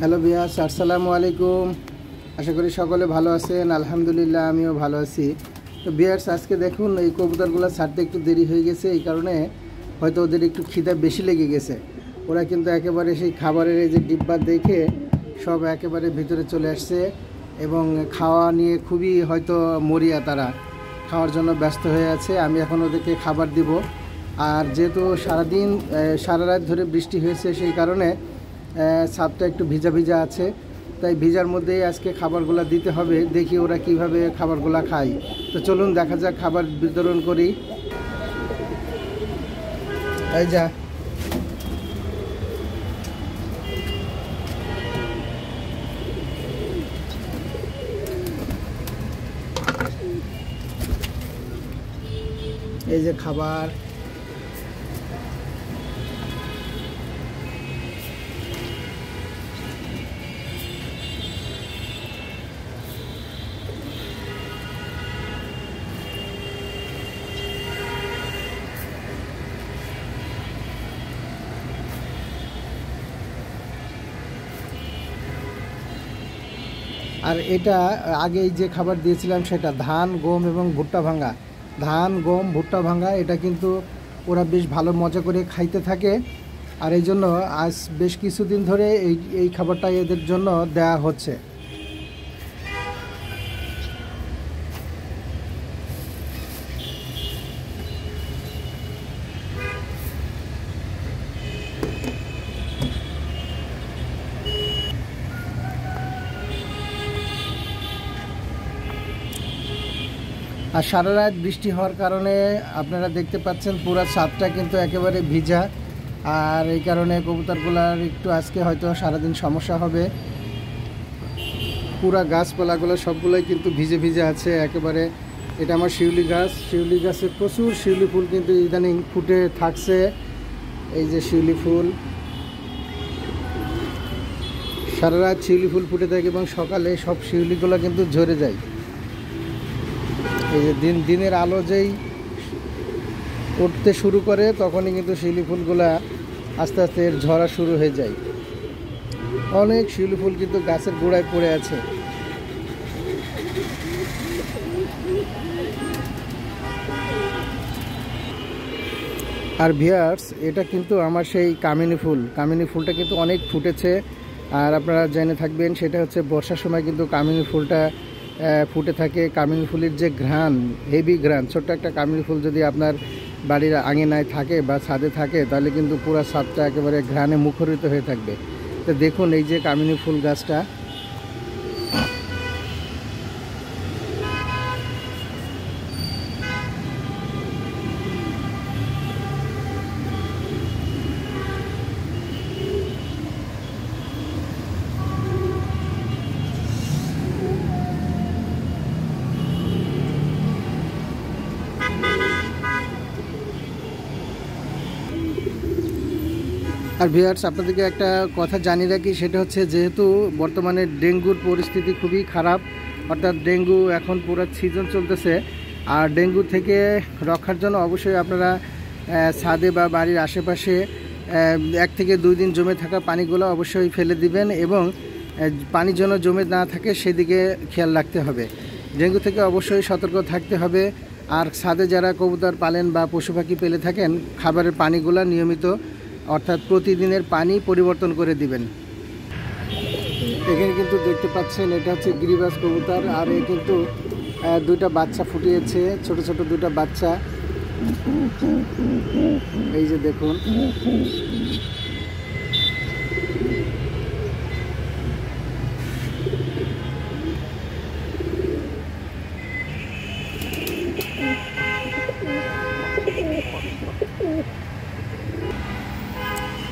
Hello viewers, আসসালামু আলাইকুম। আশা করি সকলে ভালো আছেন। আলহামদুলিল্লাহ, আমিও ভালো আছি। তো ভিউয়ার্স, আজকে দেখুন এই কবুতরগুলো ছাড়তে একটু দেরি হয়ে গেছে। এই কারণে হয়তো ওদের একটু খিদা বেশি লেগে গেছে। ওরা কিন্তু একেবারে সেই খাবারের এই যে ডিব্বা দেখে সব একেবারে ভিতরে চলে আসছে এবং খাওয়া নিয়ে খুবই হয়তো মরিয়া, তারা খাওয়ার জন্য ব্যস্ত হয়ে আছে। আমি এখন ওদেরকে খাবার দিব। আর যেহেতু সারা রাত ধরে বৃষ্টি হয়েছে, সেই কারণে ছাদটা একটু ভিজা ভিজা আছে, তাই ভিজার মধ্যেই আজকে খাবারগুলো দিতে হবে। দেখি ওরা কিভাবে খাবারগুলো খায়। তো চলুন দেখা যাক, খাবার বিতরণ করি। এই যা, এই যে খাবার। আর এটা আগে যে খাবার দিয়েছিলাম সেটা ধান, গম এবং ভুট্টা ভাঙা। ধান, গম, ভুট্টা ভাঙা, এটা কিন্তু ওরা বেশ ভালো মজা করে খাইতে থাকে। আর এই জন্য আজ বেশ কিছুদিন ধরে এই খাবারটা এদের জন্য দেয়া হচ্ছে। আর সারা রাত বৃষ্টি হওয়ার কারণে আপনারা দেখতে পাচ্ছেন পুরো ছাদটা কিন্তু একেবারে ভিজা। আর এই কারণে কবুতরগুলার একটু আজকে হয়তো সারাদিন সমস্যা হবে। পুরা গাছপালাগুলো সবগুলোই কিন্তু ভিজে ভিজে আছে একেবারে। এটা আমার শিউলি গাছ। শিউলি গাছে প্রচুর শিউলি ফুল কিন্তু ইদানিং ফুটে থাকছে। এই যে শিউলি ফুল, সারা রাত শিউলি ফুল ফুটে থাকে এবং সকালে সব শিউলিগুলো কিন্তু ঝরে যায়। এই যে দিনের আলো যেই উঠতে শুরু করে তখনই কিন্তু শিউলি ফুলগুলা আস্তে আস্তে ঝরা শুরু হয়ে যায়। অনেক শিউলি ফুল কিন্তু গাছের গোড়ায় পড়ে আছে। আর ভিউয়ার্স, এটা কিন্তু আমার সেই কামিনী ফুল। কামিনী ফুলটা কিন্তু অনেক ফুটেছে। আর আপনারা জেনে থাকবেন, সেটা হচ্ছে বর্ষার সময় কিন্তু কামিনী ফুলটা ফুটে থাকে। কামিনী ফুলের যে ঘ্রাণ, হেভি ঘ্রাণ। ছোট্ট একটা কামিনী ফুল যদি আপনার বাড়ির আঙিনায় থাকে বা ছাদে থাকে, তাহলে কিন্তু পুরো ছাদটা একেবারে ঘ্রাণে মুখরিত হয়ে থাকবে। তো দেখুন এই যে কামিনী ফুল গাছটা। আর ভিউয়ার্স, আপনাদেরকে একটা কথা জানিয়ে রাখি, সেটা হচ্ছে যেহেতু বর্তমানে ডেঙ্গুর পরিস্থিতি খুবই খারাপ, অর্থাৎ ডেঙ্গু এখন পুরো সিজন চলতেছে। আর ডেঙ্গু থেকে রক্ষার জন্য অবশ্যই আপনারা ছাদে বা বাড়ির আশেপাশে 1 থেকে 2 দিন জমে থাকা পানিগুলো অবশ্যই ফেলে দিবেন এবং পানি যেন জমে না থাকে সেদিকে খেয়াল রাখতে হবে। ডেঙ্গু থেকে অবশ্যই সতর্ক থাকতে হবে। আর ছাদে যারা কবুতর পালেন বা পশু পাখি পেলে থাকেন, খাবারের পানিগুলো নিয়মিত, অর্থাৎ প্রতিদিনের পানি পরিবর্তন করে দিবেন। এখানে কিন্তু দেখতে পাচ্ছেন, এটা হচ্ছে গিরিবাজ কবুতর। আর এ কিন্তু 2টা বাচ্চা ফুটিয়েছে, ছোট ছোট 2টা বাচ্চা। এই যে দেখুন,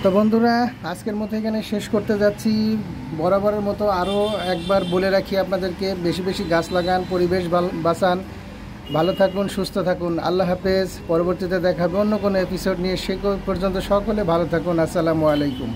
তো বন্ধুরা, আজকের মতো এখানে শেষ করতে যাচ্ছি। বরাবরের মতো আরও একবার বলে রাখি আপনাদেরকে, বেশি বেশি গাছ লাগান, পরিবেশ বাঁচান। ভালো থাকুন, সুস্থ থাকুন। আল্লাহ হাফেজ। পরবর্তীতে দেখা হবে অন্য কোনো এপিসোড নিয়ে। সে পর্যন্ত সকলে ভালো থাকুন। আসসালামু আলাইকুম।